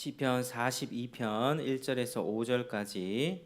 시편 42편 1절에서 5절까지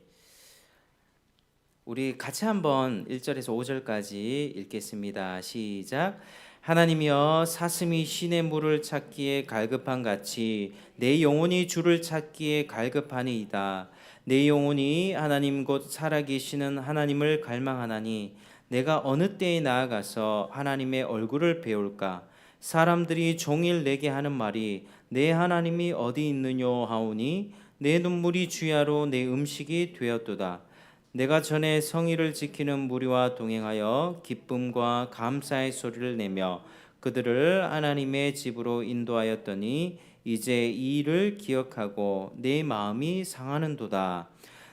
우리 같이 한번 1절에서 5절까지 읽겠습니다. 시작. 하나님이여, 사슴이 신의 물을 찾기에 갈급한 같이 내 영혼이 주를 찾기에 갈급하니이다. 내 영혼이 하나님 곧 살아계시는 하나님을 갈망하나니 내가 어느 때에 나아가서 하나님의 얼굴을 배울까? 사람들이 종일 내게 하는 말이 내 하나님이 어디 있느뇨 하오니 내 눈물이 주야로 내 음식이 되었도다. 내가 전에 성의를 지키는 무리와 동행하여 기쁨과 감사의 소리를 내며 그들을 하나님의 집으로 인도하였더니 이제 이 일을 기억하고 내 마음이 상하는도다.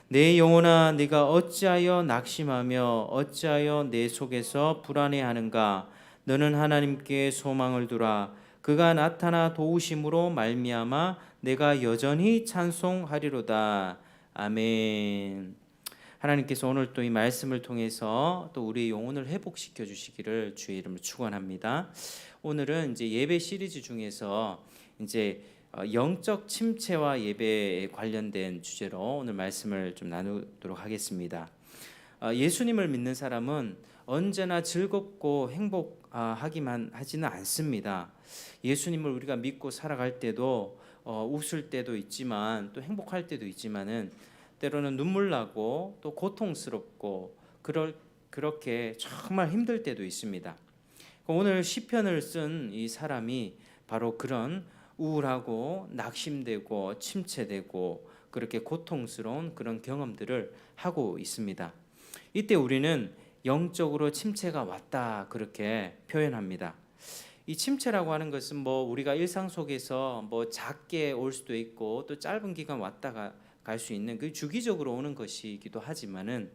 내 영혼아, 네가 어찌하여 낙심하며 어찌하여 내 속에서 불안해하는가? 너는 하나님께 소망을 두라. 그가 나타나 도우심으로 말미암아 내가 여전히 찬송하리로다. 아멘. 하나님께서 오늘 또 이 말씀을 통해서 또 우리의 영혼을 회복시켜 주시기를 주의 이름으로 축원합니다. 오늘은 이제 예배 시리즈 중에서 이제 영적 침체와 예배에 관련된 주제로 오늘 말씀을 좀 나누도록 하겠습니다. 예수님을 믿는 사람은 언제나 즐겁고 행복하기만 하지는 않습니다. 예수님을 우리가 믿고 살아갈 때도 웃을 때도 있지만 또 행복할 때도 있지만은 때로는 눈물 나고 또 고통스럽고 그렇게 정말 힘들 때도 있습니다. 오늘 시편을 쓴 이 사람이 바로 그런 우울하고 낙심되고 침체되고 그렇게 고통스러운 그런 경험들을 하고 있습니다. 이때 우리는 영적으로 침체가 왔다 그렇게 표현합니다. 이 침체라고 하는 것은 우리가 일상 속에서 작게 올 수도 있고 또 짧은 기간 왔다가 갈 수 있는 그 주기적으로 오는 것이기도 하지만은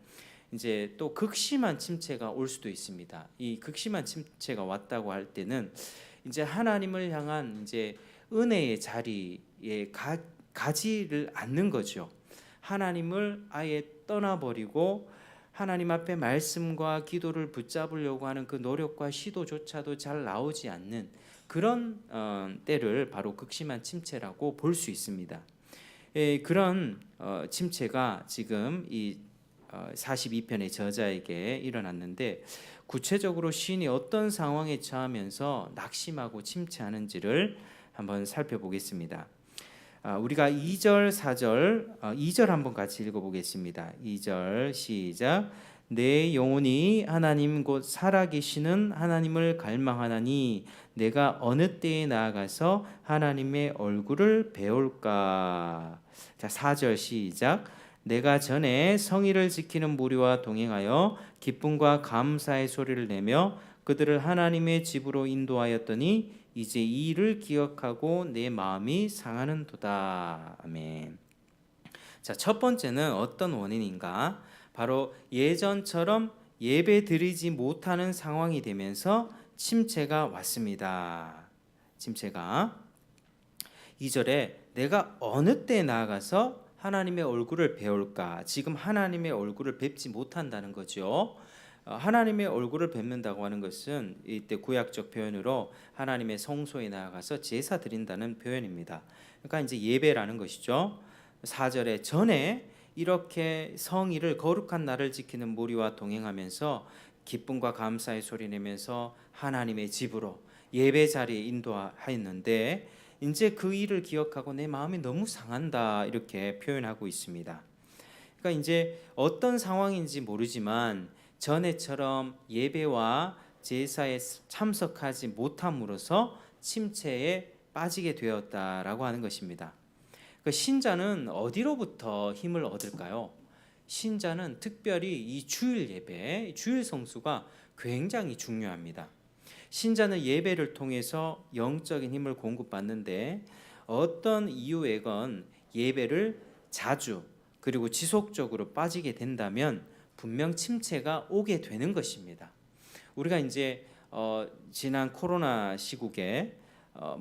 이제 또 극심한 침체가 올 수도 있습니다. 이 극심한 침체가 왔다고 할 때는 이제 하나님을 향한 이제 은혜의 자리에 가지를 않는 거죠. 하나님을 아예 떠나버리고 하나님 앞에 말씀과 기도를 붙잡으려고 하는 그 노력과 시도조차도 잘 나오지 않는 그런 때를 바로 극심한 침체라고 볼 수 있습니다. 그런 침체가 지금 이 42편의 저자에게 일어났는데 구체적으로 시인이 어떤 상황에 처하면서 낙심하고 침체하는지를 한번 살펴보겠습니다. 우리가 2절, 4절, 2절 한번 같이 읽어보겠습니다. 2절 시작. 내 영혼이 하나님 곧 살아계시는 하나님을 갈망하나니 내가 어느 때에 나아가서 하나님의 얼굴을 배울까? 자, 4절 시작. 내가 전에 성의를 지키는 무리와 동행하여 기쁨과 감사의 소리를 내며 그들을 하나님의 집으로 인도하였더니 이제 이 일을 기억하고 내 마음이 상하는도다. 아멘. 자, 첫 번째는 어떤 원인인가? 바로 예전처럼 예배 드리지 못하는 상황이 되면서 침체가 왔습니다. 침체가 2절에 내가 어느 때 나아가서 하나님의 얼굴을 배울까? 지금 하나님의 얼굴을 뵙지 못한다는 거죠. 하나님의 얼굴을 뵙는다고 하는 것은 이때 구약적 표현으로 하나님의 성소에 나아가서 제사 드린다는 표현입니다. 그러니까 이제 예배라는 것이죠. 4절에 전에 이렇게 성의를 거룩한 날을 지키는 무리와 동행하면서 기쁨과 감사의 소리 내면서 하나님의 집으로 예배 자리에 인도하였는데 이제 그 일을 기억하고 내 마음이 너무 상한다 이렇게 표현하고 있습니다. 그러니까 이제 어떤 상황인지 모르지만 전에처럼 예배와 제사에 참석하지 못함으로써 침체에 빠지게 되었다라고 하는 것입니다. 그 신자는 어디로부터 힘을 얻을까요? 신자는 특별히 이 주일 예배, 주일 성수가 굉장히 중요합니다. 신자는 예배를 통해서 영적인 힘을 공급받는데 어떤 이유에건 예배를 자주 그리고 지속적으로 빠지게 된다면 분명 침체가 오게 되는 것입니다. 우리가 이제 지난 코로나 시국에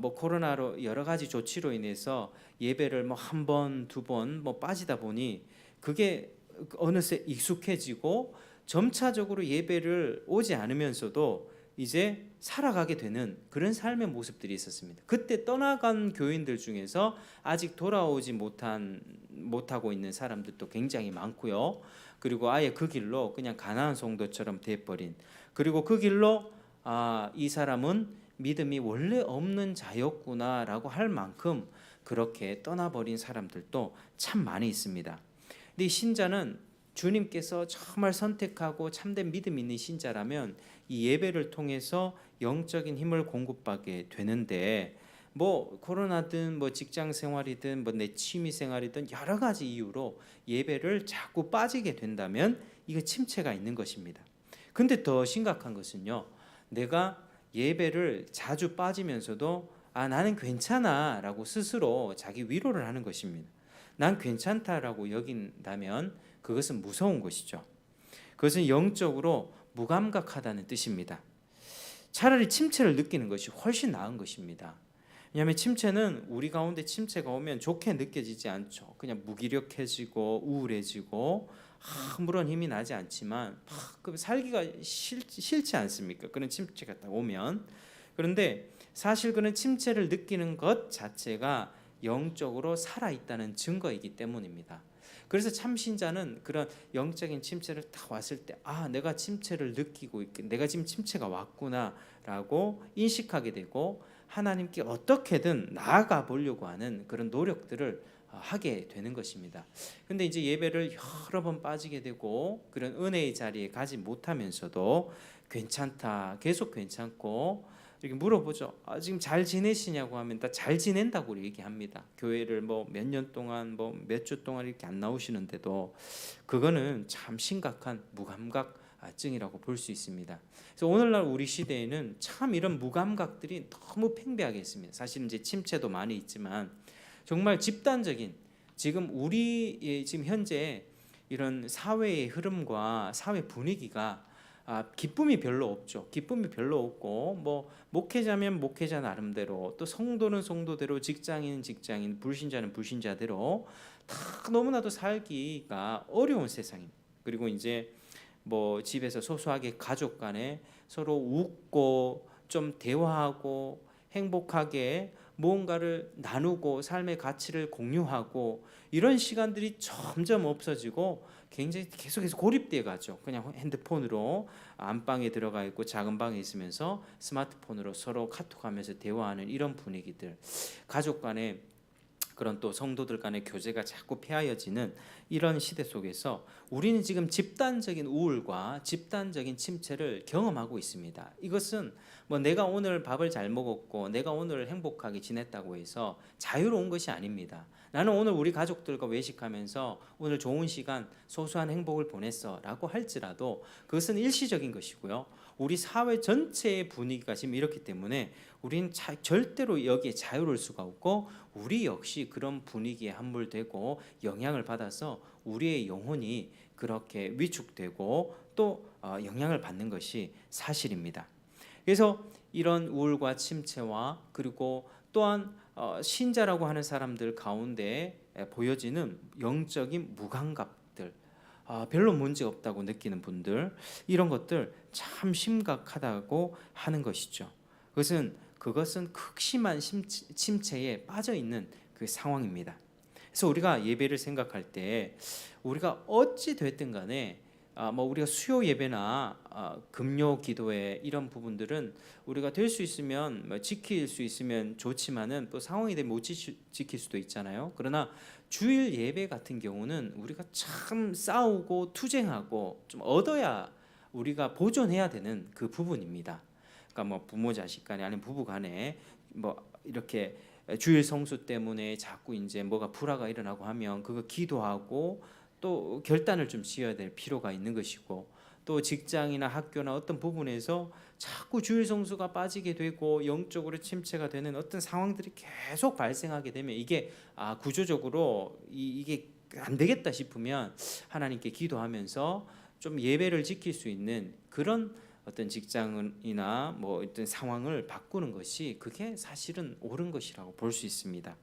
코로나로 여러 가지 조치로 인해서 예배를 한 번, 두 번 빠지다 보니 그게 어느새 익숙해지고 점차적으로 예배를 오지 않으면서도 이제 살아가게 되는 그런 삶의 모습들이 있었습니다. 그때 떠나간 교인들 중에서 아직 돌아오지 못하고 있는 사람들도 굉장히 많고요. 그리고 아예 그 길로 그냥 가나안 성도처럼 돼버린, 그리고 그 길로 이 사람은 믿음이 원래 없는 자였구나라고 할 만큼 그렇게 떠나버린 사람들도 참 많이 있습니다. 근데 이 신자는 주님께서 정말 선택하고 참된 믿음 있는 신자라면 이 예배를 통해서 영적인 힘을 공급받게 되는데, 뭐 코로나든 뭐 직장 생활이든 뭐 내 취미 생활이든 여러 가지 이유로 예배를 자꾸 빠지게 된다면 이거 침체가 있는 것입니다. 근데 더 심각한 것은요, 내가 예배를 자주 빠지면서도 나는 괜찮아 라고 스스로 자기 위로를 하는 것입니다. 난 괜찮다라고 여긴다면 그것은 무서운 것이죠. 그것은 영적으로 무감각하다는 뜻입니다. 차라리 침체를 느끼는 것이 훨씬 나은 것입니다. 왜냐하면 침체는 우리 가운데 침체가 오면 좋게 느껴지지 않죠. 그냥 무기력해지고 우울해지고 아무런 힘이 나지 않지만 살기가 싫지 않습니까? 그런 침체가 딱 오면. 그런데 사실 그런 침체를 느끼는 것 자체가 영적으로 살아있다는 증거이기 때문입니다. 그래서 참신자는 그런 영적인 침체를 딱 왔을 때 내가 침체를 느끼고 내가 지금 침체가 왔구나라고 인식하게 되고 하나님께 어떻게든 나아가 보려고 하는 그런 노력들을 하게 되는 것입니다. 근데 이제 예배를 여러 번 빠지게 되고 그런 은혜의 자리에 가지 못하면서도 괜찮다, 계속 괜찮고 이렇게 물어보죠. 지금 잘 지내시냐고 하면 다 잘 지낸다고 얘기합니다. 교회를 뭐 몇 년 동안 뭐 몇 주 동안 이렇게 안 나오시는데도 그거는 참 심각한 무감각증이라고 볼 수 있습니다. 그래서 오늘날 우리 시대에는 참 이런 무감각들이 너무 팽배하게 있습니다. 사실 이제 침체도 많이 있지만 정말 집단적인 지금 우리 지금 현재 이런 사회의 흐름과 사회 분위기가 기쁨이 별로 없죠. 기쁨이 별로 없고 뭐 목회자면 목회자 나름대로, 또 성도는 성도대로, 직장인은 직장인, 불신자는 불신자대로 다 너무나도 살기가 어려운 세상입니다. 그리고 이제 뭐 집에서 소소하게 가족 간에 서로 웃고 좀 대화하고 행복하게 무언가를 나누고 삶의 가치를 공유하고 이런 시간들이 점점 없어지고 굉장히 계속해서 고립돼 가죠. 그냥 핸드폰으로 안방에 들어가 있고 작은 방에 있으면서 스마트폰으로 서로 카톡하면서 대화하는 이런 분위기들, 가족 간에 그런 또 성도들 간의 교제가 자꾸 폐하여지는 이런 시대 속에서 우리는 지금 집단적인 우울과 집단적인 침체를 경험하고 있습니다. 이것은 뭐 내가 오늘 밥을 잘 먹었고 내가 오늘 행복하게 지냈다고 해서 자유로운 것이 아닙니다. 나는 오늘 우리 가족들과 외식하면서 오늘 좋은 시간, 소소한 행복을 보냈어 라고 할지라도 그것은 일시적인 것이고요. 우리 사회 전체의 분위기가 지금 이렇기 때문에 우리는 절대로 여기에 자유로울 수가 없고 우리 역시 그런 분위기에 함몰되고 영향을 받아서 우리의 영혼이 그렇게 위축되고 또 영향을 받는 것이 사실입니다. 그래서 이런 우울과 침체와 그리고 또한 신자라고 하는 사람들 가운데 보여지는 영적인 무감각들, 별로 문제 없다고 느끼는 분들, 이런 것들 참 심각하다고 하는 것이죠. 그것은 극심한 침체에 빠져 있는 그 상황입니다. 그래서 우리가 예배를 생각할 때 우리가 어찌 됐든 간에 뭐 우리가 수요 예배나 금요 기도회 이런 부분들은 우리가 될 수 있으면 지킬 수 있으면 좋지만은 또 상황이 되면 못 지킬 수도 있잖아요. 그러나 주일 예배 같은 경우는 우리가 참 싸우고 투쟁하고 좀 얻어야 우리가 보존해야 되는 그 부분입니다. 그러니까 뭐 부모 자식 간에 아니면 부부 간에 뭐 이렇게 주일 성수 때문에 자꾸 이제 뭐가 불화가 일어나고 하면 그거 기도하고 또 결단을 좀 지어야 될 필요가 있는 것이고, 또 직장이나 학교나 어떤 부분에서 자꾸 주일 성수가 빠지게 되고 영적으로 침체가 되는 어떤 상황들이 계속 발생하게 되면 이게 구조적으로 이게 안 되겠다 싶으면 하나님께 기도하면서 좀 예배를 지킬 수 있는 그런 어떤 직장이나 뭐 어떤 상황을 바꾸는 것이 그게 사실은 옳은 것이라고 볼 수 있습니다.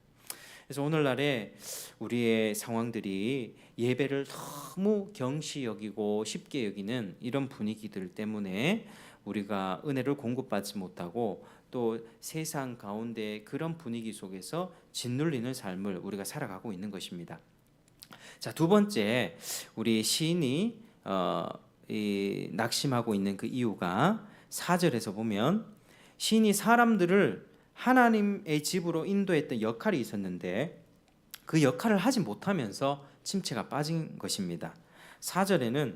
그래서 오늘날에 우리의 상황들이 예배를 너무 경시 여기고 쉽게 여기는 이런 분위기들 때문에 우리가 은혜를 공급받지 못하고 또 세상 가운데 그런 분위기 속에서 짓눌리는 삶을 우리가 살아가고 있는 것입니다. 자, 두 번째, 우리 시인이 이 낙심하고 있는 그 이유가 4절에서 보면 시인이 사람들을 하나님의 집으로 인도했던 역할이 있었는데 그 역할을 하지 못하면서 침체가 빠진 것입니다. 4절에는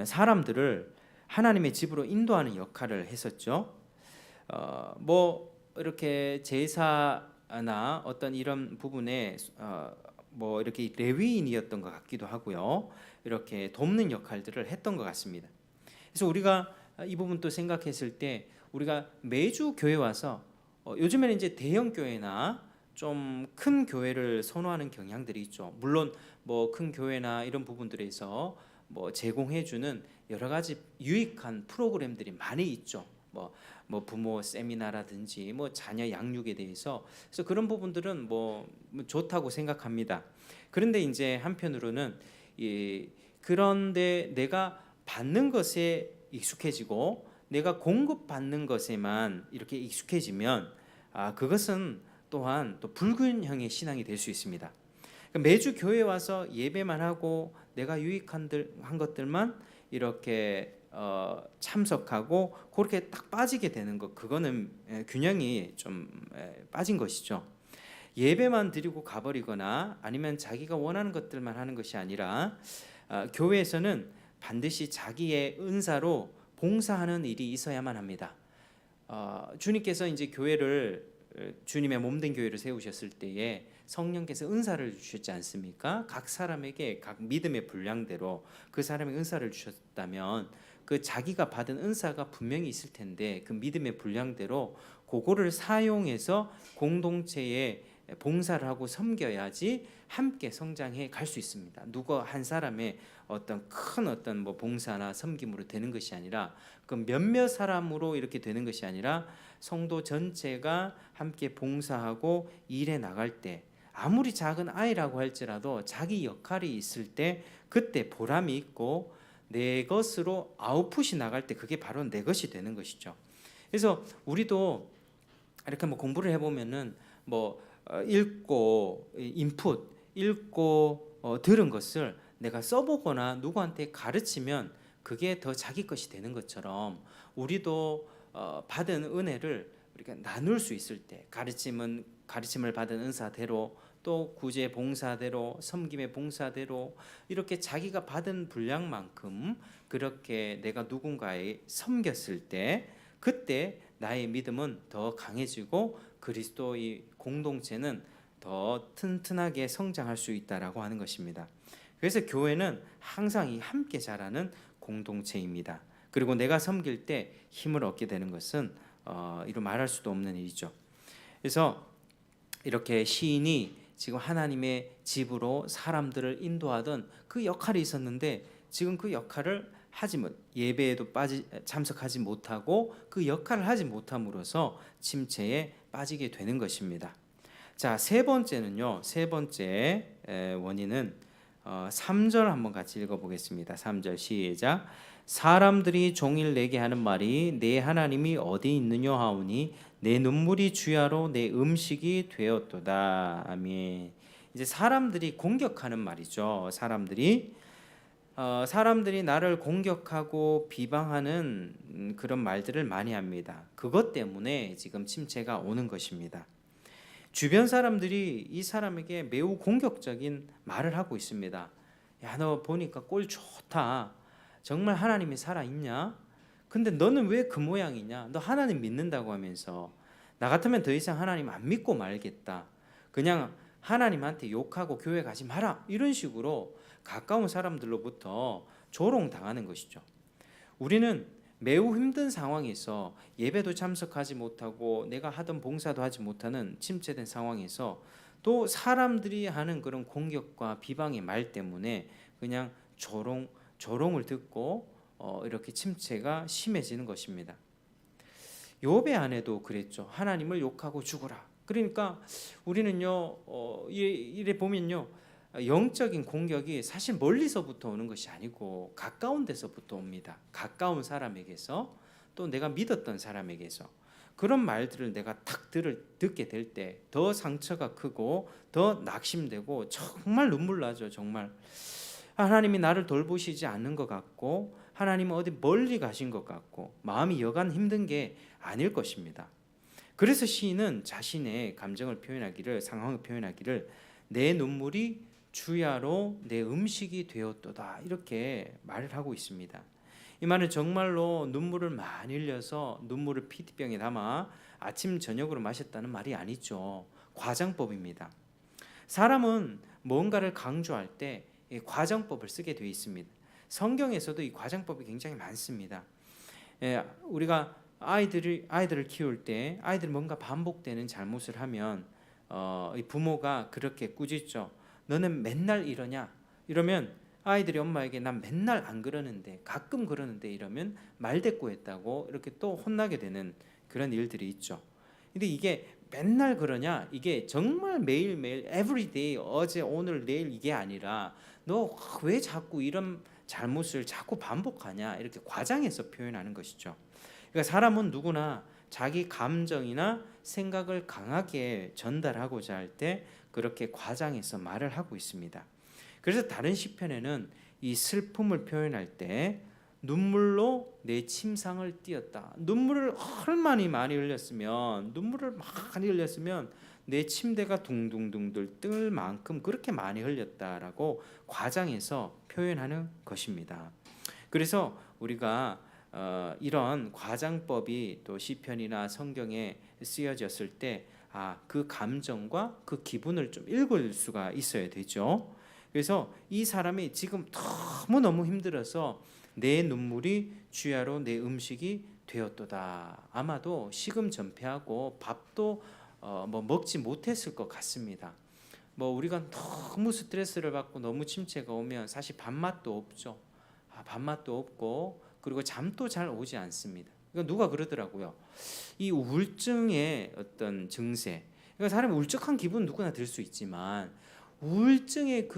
사람들을 하나님의 집으로 인도하는 역할을 했었죠. 뭐 이렇게 제사나 어떤 이런 부분에 뭐 이렇게 레위인이었던 것 같기도 하고요. 이렇게 돕는 역할들을 했던 것 같습니다. 그래서 우리가 이 부분 또 생각했을 때 우리가 매주 교회 와서 요즘에는 이제 대형 교회나 좀 큰 교회를 선호하는 경향들이 있죠. 물론 뭐 큰 교회나 이런 부분들에서 뭐 제공해주는 여러 가지 유익한 프로그램들이 많이 있죠. 뭐 부모 세미나라든지 뭐 자녀 양육에 대해서 그래서 그런 부분들은 뭐 좋다고 생각합니다. 그런데 이제 한편으로는 그런데 내가 받는 것에 익숙해지고 내가 공급받는 것에만 이렇게 익숙해지면 그것은 또한 또 불균형의 신앙이 될 수 있습니다. 매주 교회 와서 예배만 하고 내가 유익한 것들만 이렇게 참석하고 그렇게 딱 빠지게 되는 것, 그거는 균형이 좀 빠진 것이죠. 예배만 드리고 가버리거나 아니면 자기가 원하는 것들만 하는 것이 아니라 교회에서는 반드시 자기의 은사로 봉사하는 일이 있어야만 합니다. 주님께서 이제 교회를 주님의 몸된 교회를 세우셨을 때에 성령께서 은사를 주셨지 않습니까? 각 사람에게 각 믿음의 분량대로 그 사람의 은사를 주셨다면 그 자기가 받은 은사가 분명히 있을 텐데 그 믿음의 분량대로 그거를 사용해서 공동체에 봉사를 하고 섬겨야지 함께 성장해 갈 수 있습니다. 누구 한 사람의 어떤 뭐 봉사나 섬김으로 되는 것이 아니라 그 몇몇 사람으로 이렇게 되는 것이 아니라 성도 전체가 함께 봉사하고 일해 나갈 때 아무리 작은 아이라고 할지라도 자기 역할이 있을 때 그때 보람이 있고 내 것으로 아웃풋이 나갈 때 그게 바로 내 것이 되는 것이죠. 그래서 우리도 이렇게 뭐 공부를 해보면은 뭐 읽고 인풋 읽고 들은 것을 내가 써보거나 누구한테 가르치면 그게 더 자기 것이 되는 것처럼 우리도 받은 은혜를 우리가 나눌 수 있을 때 가르침을 받은 은사대로 또 구제 봉사대로 섬김의 봉사대로 이렇게 자기가 받은 분량만큼 그렇게 내가 누군가에 섬겼을 때 그때 나의 믿음은 더 강해지고 그리스도의 공동체는 더 튼튼하게 성장할 수 있다라고 하는 것입니다. 그래서 교회는 항상 이 함께 자라는 공동체입니다. 그리고 내가 섬길 때 힘을 얻게 되는 것은 이루 말할 수도 없는 일이죠. 그래서 이렇게 시인이 지금 하나님의 집으로 사람들을 인도하던 그 역할이 있었는데 지금 그 역할을 예배에도 참석하지 못하고 그 역할을 하지 못함으로써 침체에 빠지게 되는 것입니다. 자, 세 번째는요. 세 번째 원인은 3절 한번 같이 읽어보겠습니다. 3절 시작. 사람들이 종일 내게 하는 말이 내 하나님이 어디 있느냐 하오니 내 눈물이 주야로 내 음식이 되었도다. 아멘. 이제 사람들이 공격하는 말이죠. 사람들이 나를 공격하고 비방하는 그런 말들을 많이 합니다. 그것 때문에 지금 침체가 오는 것입니다. 주변 사람들이 이 사람에게 매우 공격적인 말을 하고 있습니다. 야, 너 보니까 꼴 좋다. 정말 하나님이 살아있냐? 근데 너는 왜 그 모양이냐? 너 하나님 믿는다고 하면서 나 같으면 더 이상 하나님 안 믿고 말겠다. 그냥 하나님한테 욕하고 교회 가지 마라. 이런 식으로 가까운 사람들로부터 조롱당하는 것이죠. 우리는 매우 힘든 상황에서 예배도 참석하지 못하고 내가 하던 봉사도 하지 못하는 침체된 상황에서 또 사람들이 하는 그런 공격과 비방의 말 때문에 그냥 조롱을 듣고 이렇게 침체가 심해지는 것입니다. 욥의 아내도 그랬죠. 하나님을 욕하고 죽어라. 그러니까 우리는요 이래 보면요 영적인 공격이 사실 멀리서부터 오는 것이 아니고 가까운 데서부터 옵니다. 가까운 사람에게서 또 내가 믿었던 사람에게서 그런 말들을 내가 탁 듣게 될 때 더 상처가 크고 더 낙심되고 정말 눈물 나죠. 정말 하나님이 나를 돌보시지 않는 것 같고 하나님은 어디 멀리 가신 것 같고 마음이 여간 힘든 게 아닐 것입니다. 그래서 시인은 자신의 감정을 표현하기를, 상황을 표현하기를 내 눈물이 주야로 내 음식이 되었도다 이렇게 말을 하고 있습니다. 이 말은 정말로 눈물을 많이 흘려서 눈물을 피트병에 담아 아침 저녁으로 마셨다는 말이 아니죠. 과장법입니다. 사람은 뭔가를 강조할 때 이 과장법을 쓰게 되어 있습니다. 성경에서도 이 과장법이 굉장히 많습니다. 우리가 아이들을 키울 때 아이들이 뭔가 반복되는 잘못을 하면 이 부모가 그렇게 꾸짖죠. 너는 맨날 이러냐? 이러면 아이들이 엄마에게 난 맨날 안 그러는데 가끔 그러는데 이러면 말대꾸했다고 이렇게 또 혼나게 되는 그런 일들이 있죠. 근데 이게 맨날 그러냐? 이게 정말 매일매일 everyday 어제 오늘 내일 이게 아니라 너 왜 자꾸 이런 잘못을 자꾸 반복하냐? 이렇게 과장해서 표현하는 것이죠. 그러니까 사람은 누구나 자기 감정이나 생각을 강하게 전달하고자 할 때 그렇게 과장해서 말을 하고 있습니다. 그래서 다른 시편에는 이 슬픔을 표현할 때 눈물로 내 침상을 띄었다. 눈물을 얼마나 많이 흘렸으면 내 침대가 둥둥둥 뜰 만큼 그렇게 많이 흘렸다라고 과장해서 표현하는 것입니다. 그래서 우리가 이런 과장법이 또 시편이나 성경에 쓰여졌을 때 그 감정과 그 기분을 좀 읽을 수가 있어야 되죠. 그래서 이 사람이 지금 너무너무 힘들어서 내 눈물이 주야로 내 음식이 되었도다. 아마도 식음전폐하고 밥도 먹지 못했을 것 같습니다. 우리가 너무 스트레스를 받고 너무 침체가 오면 사실 밥맛도 없죠. 밥맛도 없고 그리고 잠도 잘 오지 않습니다. 그러니까 누가 그러더라고요. 이 우울증의 어떤 증세. 그러니까 사람이 울적한 기분 누구나 들 수 있지만 우울증의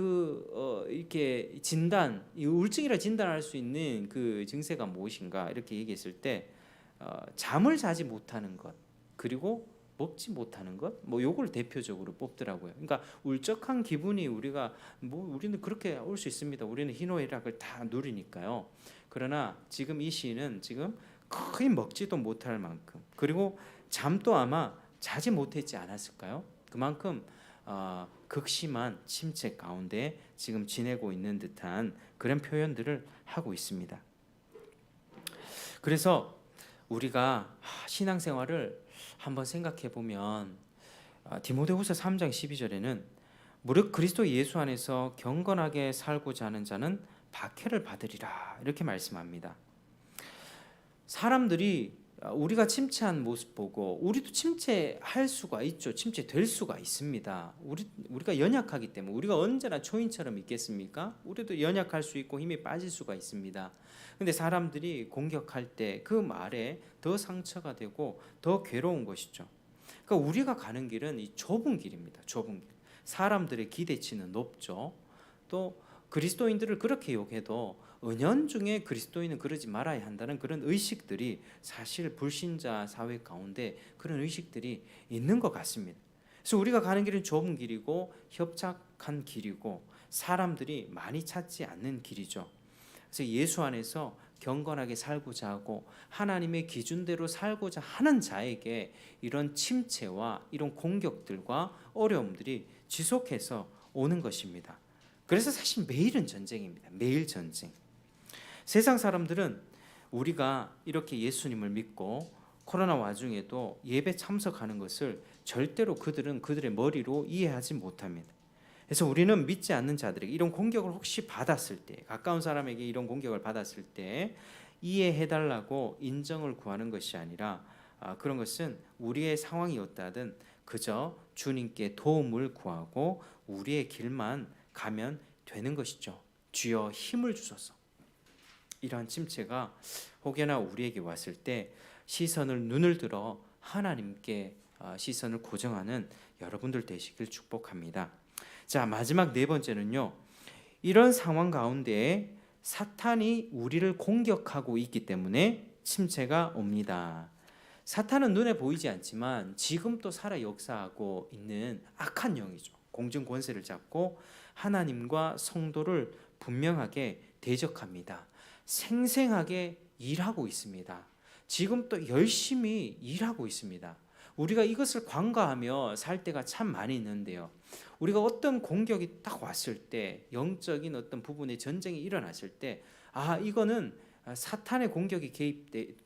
이렇게 진단, 이 우울증이라 진단할 수 있는 그 증세가 무엇인가 이렇게 얘기했을 때 잠을 자지 못하는 것 그리고 먹지 못하는 것, 요걸 대표적으로 뽑더라고요. 그러니까 울적한 기분이 우리는 그렇게 올 수 있습니다. 우리는 희노애락을 다 누리니까요. 그러나 지금 이 시인은 지금 거의 먹지도 못할 만큼 그리고 잠도 아마 자지 못했지 않았을까요? 그만큼 극심한 침체 가운데 지금 지내고 있는 듯한 그런 표현들을 하고 있습니다. 그래서 우리가 신앙생활을 한번 생각해 보면 디모데후서 3장 12절에는 무릇 그리스도 예수 안에서 경건하게 살고자 하는 자는 박해를 받으리라 이렇게 말씀합니다. 사람들이 우리가 침체한 모습 보고 우리도 침체할 수가 있죠. 침체될 수가 있습니다. 우리가 연약하기 때문에 우리가 언제나 초인처럼 있겠습니까? 우리도 연약할 수 있고 힘이 빠질 수가 있습니다. 근데 사람들이 공격할 때 그 말에 더 상처가 되고 더 괴로운 것이죠. 그러니까 우리가 가는 길은 이 좁은 길입니다. 좁은 길. 사람들의 기대치는 높죠. 또 그리스도인들을 그렇게 욕해도 은연중에 그리스도인은 그러지 말아야 한다는 그런 의식들이 사실 불신자 사회 가운데 그런 의식들이 있는 것 같습니다. 그래서 우리가 가는 길은 좁은 길이고 협착한 길이고 사람들이 많이 찾지 않는 길이죠. 그래서 예수 안에서 경건하게 살고자 하고 하나님의 기준대로 살고자 하는 자에게 이런 침체와 이런 공격들과 어려움들이 지속해서 오는 것입니다. 그래서 사실 매일은 전쟁입니다. 매일 전쟁. 세상 사람들은 우리가 이렇게 예수님을 믿고 코로나 와중에도 예배 참석하는 것을 절대로 그들의 머리로 이해하지 못합니다. 그래서 우리는 믿지 않는 자들에게 이런 공격을 혹시 받았을 때, 가까운 사람에게 이런 공격을 받았을 때 이해해달라고 인정을 구하는 것이 아니라 그런 것은 우리의 상황이 어떠하든 그저 주님께 도움을 구하고 우리의 길만 가면 되는 것이죠. 주여 힘을 주소서. 이러한 침체가 혹여나 우리에게 왔을 때 눈을 들어 하나님께 시선을 고정하는 여러분들 되시길 축복합니다. 자, 마지막 네 번째는요. 이런 상황 가운데 사탄이 우리를 공격하고 있기 때문에 침체가 옵니다. 사탄은 눈에 보이지 않지만 지금도 살아 역사하고 있는 악한 영이죠. 공중 권세를 잡고 하나님과 성도를 분명하게 대적합니다. 생생하게 일하고 있습니다. 지금 또 열심히 일하고 있습니다. 우리가 이것을 관가하며 살 때가 참 많이 있는데요. 우리가 어떤 공격이 딱 왔을 때, 영적인 어떤 부분의 전쟁이 일어났을 때, 이거는 사탄의 공격이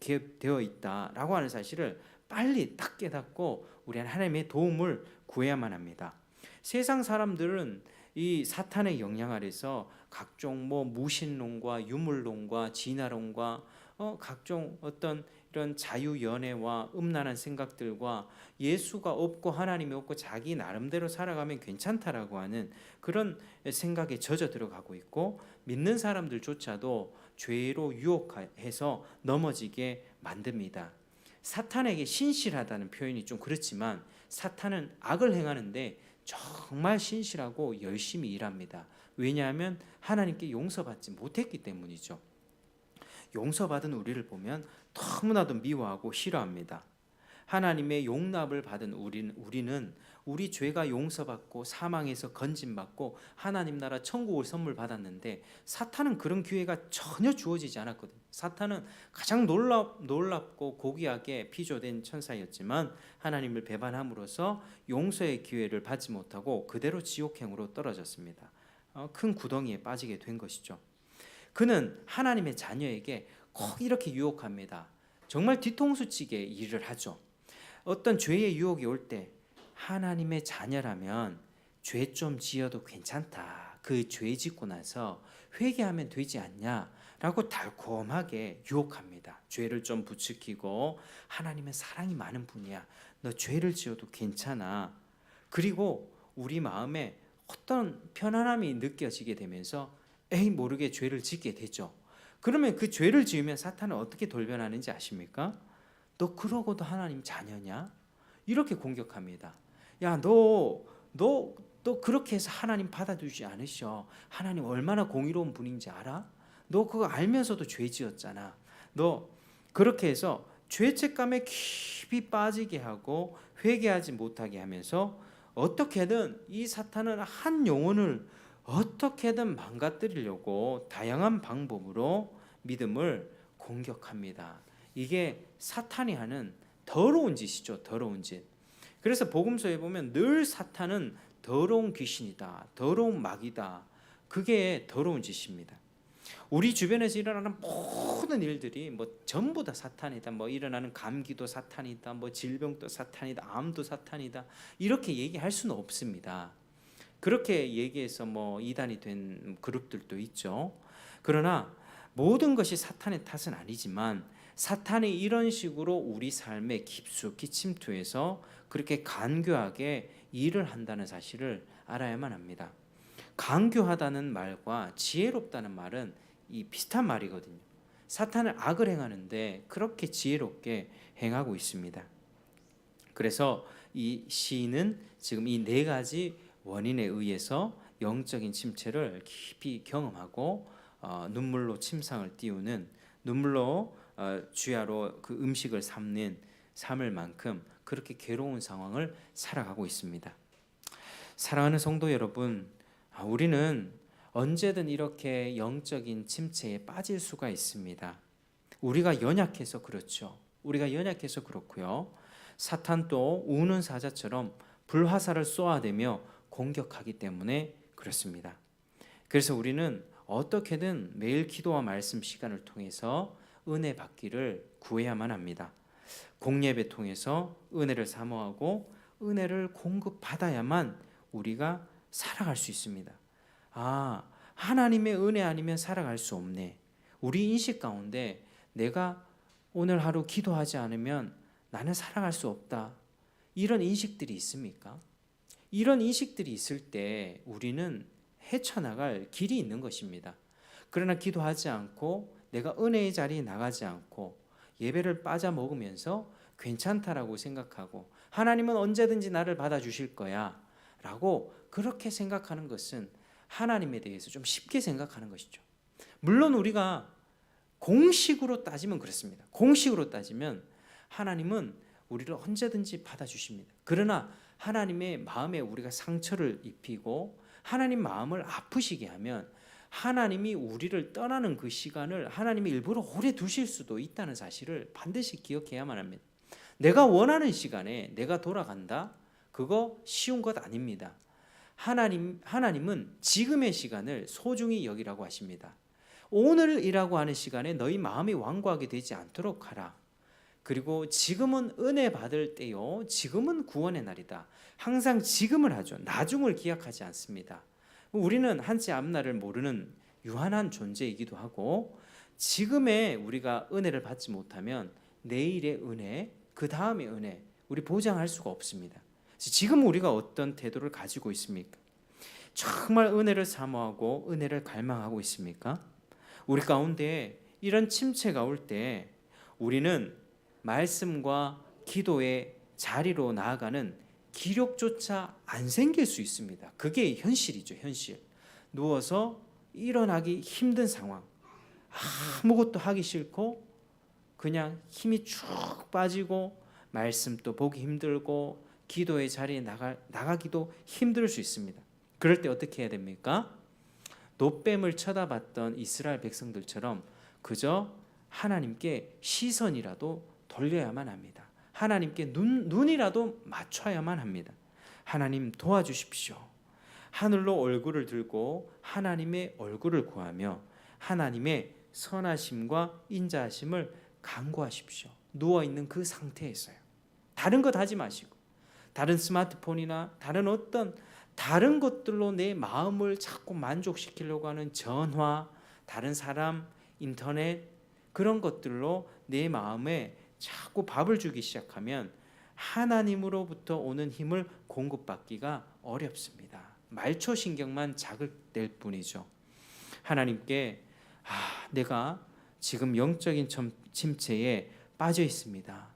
개입되어 있다라고 하는 사실을 빨리 딱 깨닫고 우리는 하나님의 도움을 구해야만 합니다. 세상 사람들은 이 사탄의 영향 아래서 각종 무신론과 유물론과 진화론과 각종 어떤 이런 자유연애와 음란한 생각들과 예수가 없고 하나님이 없고 자기 나름대로 살아가면 괜찮다라고 하는 그런 생각에 젖어 들어가고 있고, 믿는 사람들조차도 죄로 유혹해서 넘어지게 만듭니다. 사탄에게 신실하다는 표현이 좀 그렇지만 사탄은 악을 행하는데 정말 신실하고 열심히 일합니다. 왜냐하면 하나님께 용서받지 못했기 때문이죠. 용서받은 우리를 보면 너무나도 미워하고 싫어합니다. 하나님의 용납을 받은 우리는 우리 죄가 용서받고 사망에서 건짐받고 하나님 나라 천국을 선물 받았는데, 사탄은 그런 기회가 전혀 주어지지 않았거든요. 사탄은 가장 놀랍고 고귀하게 피조된 천사였지만 하나님을 배반함으로써 용서의 기회를 받지 못하고 그대로 지옥행으로 떨어졌습니다. 큰 구덩이에 빠지게 된 것이죠. 그는 하나님의 자녀에게 꼭 이렇게 유혹합니다. 정말 뒤통수치게 일을 하죠. 어떤 죄의 유혹이 올 때 하나님의 자녀라면 죄 좀 지어도 괜찮다, 그 죄 짓고 나서 회개하면 되지 않냐 라고 달콤하게 유혹합니다. 죄를 좀 부추기고 하나님은 사랑이 많은 분이야, 너 죄를 지어도 괜찮아. 그리고 우리 마음에 어떤 편안함이 느껴지게 되면서 에이 모르게 죄를 짓게 되죠. 그러면 그 죄를 지으면 사탄은 어떻게 돌변하는지 아십니까? 너 그러고도 하나님 자녀냐? 이렇게 공격합니다. 야, 너 그렇게 해서 하나님 받아주지 않으셔. 하나님 얼마나 공의로운 분인지 알아? 너 그거 알면서도 죄 지었잖아. 너 그렇게 해서 죄책감에 깊이 빠지게 하고 회개하지 못하게 하면서 어떻게든 이 사탄은 한 영혼을 어떻게든 망가뜨리려고 다양한 방법으로 믿음을 공격합니다. 이게 사탄이 하는 더러운 짓이죠. 더러운 짓. 그래서 복음서에 보면 늘 사탄은 더러운 귀신이다, 더러운 마귀다, 그게 더러운 짓입니다. 우리 주변에서 일어나는 모든 일들이 전부 다 사탄이다. 일어나는 감기도 사탄이다, 질병도 사탄이다, 암도 사탄이다, 이렇게 얘기할 수는 없습니다. 그렇게 얘기해서 이단이 된 그룹들도 있죠. 그러나 모든 것이 사탄의 탓은 아니지만 사탄이 이런 식으로 우리 삶에 깊숙이 침투해서 그렇게 간교하게 일을 한다는 사실을 알아야만 합니다. 간교하다는 말과 지혜롭다는 말은 이 비슷한 말이거든요. 사탄은 악을 행하는데 그렇게 지혜롭게 행하고 있습니다. 그래서 이 시인은 지금 이 네 가지 원인에 의해서 영적인 침체를 깊이 경험하고 눈물로 침상을 띄우는, 눈물로 주야로 그 음식을 삼을 만큼 그렇게 괴로운 상황을 살아가고 있습니다. 사랑하는 성도 여러분, 우리는 언제든 이렇게 영적인 침체에 빠질 수가 있습니다. 우리가 연약해서 그렇죠. 우리가 연약해서 그렇고요. 사탄도 우는 사자처럼 불화살을 쏘아대며 공격하기 때문에 그렇습니다. 그래서 우리는 어떻게든 매일 기도와 말씀 시간을 통해서 은혜 받기를 구해야만 합니다. 공예배 통해서 은혜를 사모하고 은혜를 공급받아야만 우리가 살아갈 수 있습니다. 하나님의 은혜 아니면 살아갈 수 없네. 우리 인식 가운데 내가 오늘 하루 기도하지 않으면 나는 살아갈 수 없다, 이런 인식들이 있습니까? 이런 인식들이 있을 때 우리는 헤쳐나갈 길이 있는 것입니다. 그러나 기도하지 않고 내가 은혜의 자리에 나가지 않고 예배를 빠져 먹으면서 괜찮다라고 생각하고 하나님은 언제든지 나를 받아주실 거야 라고 그렇게 생각하는 것은 하나님에 대해서 좀 쉽게 생각하는 것이죠. 물론 우리가 공식으로 따지면 그렇습니다. 공식으로 따지면 하나님은 우리를 언제든지 받아주십니다. 그러나 하나님의 마음에 우리가 상처를 입히고 하나님 마음을 아프시게 하면 하나님이 우리를 떠나는 그 시간을 하나님이 일부러 오래 두실 수도 있다는 사실을 반드시 기억해야만 합니다. 내가 원하는 시간에 내가 돌아간다? 그거 쉬운 것 아닙니다. 하나님은 지금의 시간을 소중히 여기라고 하십니다. 오늘이라고 하는 시간에 너희 마음이 완고하게 되지 않도록 하라. 그리고 지금은 은혜 받을 때요. 지금은 구원의 날이다. 항상 지금을 하죠. 나중을 기약하지 않습니다. 우리는 한치 앞날을 모르는 유한한 존재이기도 하고 지금에 우리가 은혜를 받지 못하면 내일의 은혜, 그 다음의 은혜 우리 보장할 수가 없습니다. 지금 우리가 어떤 태도를 가지고 있습니까? 정말 은혜를 사모하고 은혜를 갈망하고 있습니까? 우리 가운데 이런 침체가 올 때 우리는 말씀과 기도의 자리로 나아가는 기력조차 안 생길 수 있습니다. 그게 현실이죠, 현실. 누워서 일어나기 힘든 상황, 아무것도 하기 싫고 그냥 힘이 쭉 빠지고 말씀도 보기 힘들고 기도의 자리에 나가기도 힘들 수 있습니다. 그럴 때 어떻게 해야 됩니까? 놋뱀을 쳐다봤던 이스라엘 백성들처럼 그저 하나님께 시선이라도 돌려야만 합니다. 하나님께 눈이라도 맞춰야만 합니다. 하나님 도와주십시오. 하늘로 얼굴을 들고 하나님의 얼굴을 구하며 하나님의 선하심과 인자하심을 간구하십시오. 누워있는 그 상태에서요. 다른 것 하지 마시고 다른 스마트폰이나 다른 것들로 내 마음을 자꾸 만족시키려고 하는 전화, 다른 사람, 인터넷 그런 것들로 내 마음에 자꾸 밥을 주기 시작하면 하나님으로부터 오는 힘을 공급받기가 어렵습니다. 말초신경만 자극될 뿐이죠. 하나님께 내가 지금 영적인 침체에 빠져 있습니다.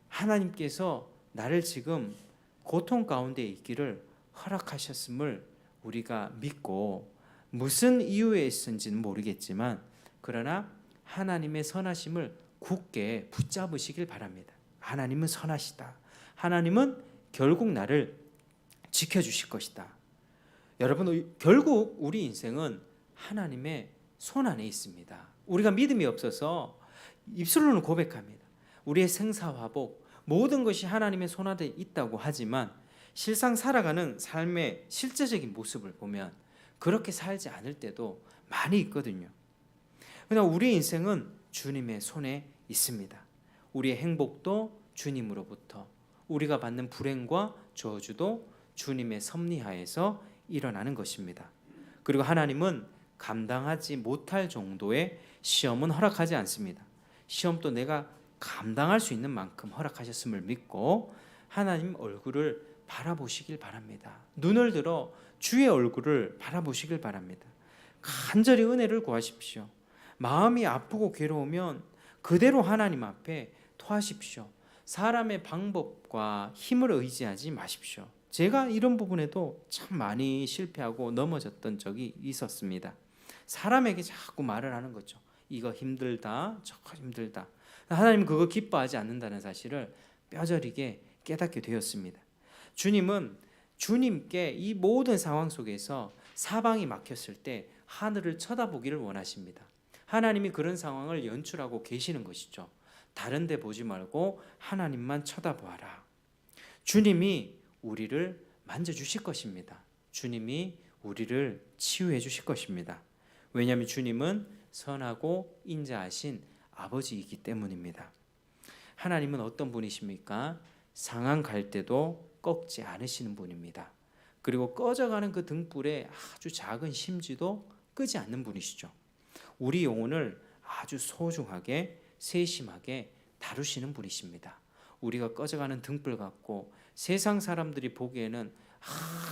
하나님께서 나를 지금 고통 가운데 있기를 허락하셨음을 우리가 믿고 무슨 이유에 있은지는 모르겠지만 그러나 하나님의 선하심을 굳게 붙잡으시길 바랍니다. 하나님은 선하시다. 하나님은 결국 나를 지켜주실 것이다. 여러분, 결국 우리 인생은 하나님의 손 안에 있습니다. 우리가 믿음이 없어서 입술로는 고백합니다. 우리의 생사화복 모든 것이 하나님의 손 안에 있다고 하지만 실상 살아가는 삶의 실제적인 모습을 보면 그렇게 살지 않을 때도 많이 있거든요. 그러나 우리 인생은 주님의 손에 있습니다. 우리의 행복도 주님으로부터, 우리가 받는 불행과 저주도 주님의 섭리하에서 일어나는 것입니다. 그리고 하나님은 감당하지 못할 정도의 시험은 허락하지 않습니다. 시험도 내가 감당할 수 있는 만큼 허락하셨음을 믿고 하나님 얼굴을 바라보시길 바랍니다. 눈을 들어 주의 얼굴을 바라보시길 바랍니다. 간절히 은혜를 구하십시오. 마음이 아프고 괴로우면 그대로 하나님 앞에 토하십시오. 사람의 방법과 힘을 의지하지 마십시오. 제가 이런 부분에도 참 많이 실패하고 넘어졌던 적이 있었습니다. 사람에게 자꾸 말을 하는 거죠. 이거 힘들다, 저거 힘들다. 하나님은 그거 기뻐하지 않는다는 사실을 뼈저리게 깨닫게 되었습니다. 주님은 주님께 이 모든 상황 속에서 사방이 막혔을 때 하늘을 쳐다보기를 원하십니다. 하나님이 그런 상황을 연출하고 계시는 것이죠. 다른 데 보지 말고 하나님만 쳐다보아라. 주님이 우리를 만져주실 것입니다. 주님이 우리를 치유해 주실 것입니다. 왜냐하면 주님은 선하고 인자하신 아버지이기 때문입니다. 하나님은 어떤 분이십니까? 상한 갈 때도 꺾지 않으시는 분입니다. 그리고 꺼져가는 그 등불에 아주 작은 심지도 끄지 않는 분이시죠. 우리 영혼을 아주 소중하게 세심하게 다루시는 분이십니다. 우리가 꺼져가는 등불 같고 세상 사람들이 보기에는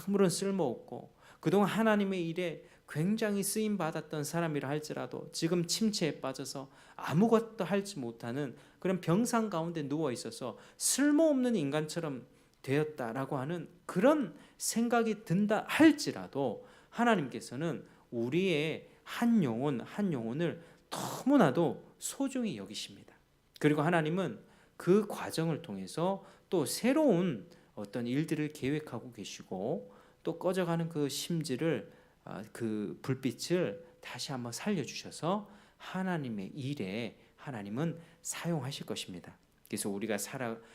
아무런 쓸모없고 그동안 하나님의 일에 굉장히 쓰임받았던 사람이라 할지라도 지금 침체에 빠져서 아무것도 하지 못하는 그런 병상 가운데 누워있어서 쓸모없는 인간처럼 되었다라고 하는 그런 생각이 든다 할지라도 하나님께서는 우리의 한 영혼을 너무나도 소중히 여기십니다. 그리고 하나님은 그 과정을 통해서 또 새로운 어떤 일들을 계획하고 계시고 또 꺼져가는 그 심지를 그 불빛을 다시 한번 살려주셔서 하나님의 일에 하나님은 사용하실 것입니다. 그래서 우리가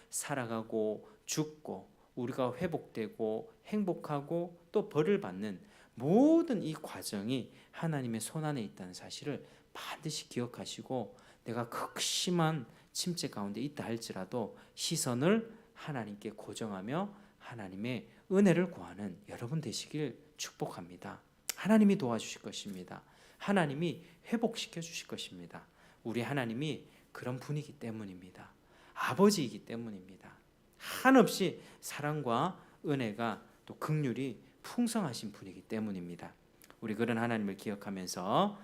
살아가고 죽고 우리가 회복되고 행복하고 또 벌을 받는 모든 이 과정이 하나님의 손안에 있다는 사실을 반드시 기억하시고 내가 극심한 침체 가운데 있다 할지라도 시선을 하나님께 고정하며 하나님의 은혜를 구하는 여러분 되시길 축복합니다. 하나님이 도와주실 것입니다. 하나님이 회복시켜 주실 것입니다. 우리 하나님이 그런 분이기 때문입니다. 아버지이기 때문입니다. 한없이 사랑과 은혜가 또 긍휼이 풍성하신 분이기 때문입니다. 우리 그런 하나님을 기억하면서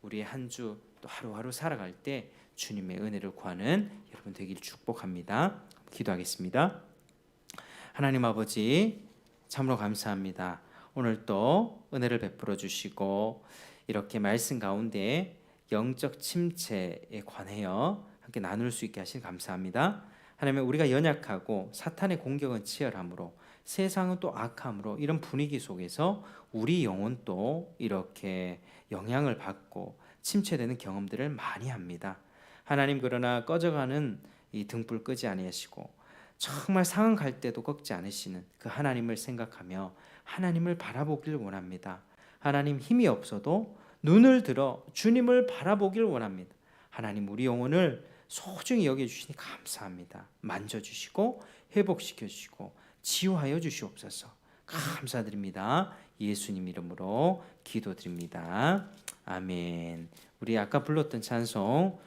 우리의 한 주 또 하루하루 살아갈 때 주님의 은혜를 구하는 여러분 되길 축복합니다. 기도하겠습니다. 하나님 아버지 참으로 감사합니다. 오늘 또 은혜를 베풀어 주시고 이렇게 말씀 가운데 영적 침체에 관하여 함께 나눌 수 있게 하신 감사합니다. 하나님 우리가 연약하고 사탄의 공격은 치열함으로 세상은 또 악함으로 이런 분위기 속에서 우리 영혼도 이렇게 영향을 받고 침체되는 경험들을 많이 합니다. 하나님 그러나 꺼져가는 이 등불 끄지 아니하시고 정말 상황 갈 때도 꺾지 않으시는 그 하나님을 생각하며 하나님을 바라보길 원합니다. 하나님 힘이 없어도 눈을 들어 주님을 바라보길 원합니다. 하나님 우리 영혼을 소중히 여겨주시니 감사합니다. 만져주시고 회복시켜주시고 치유하여 주시옵소서. 감사드립니다. 예수님 이름으로 기도드립니다. 아멘. 우리 아까 불렀던 찬송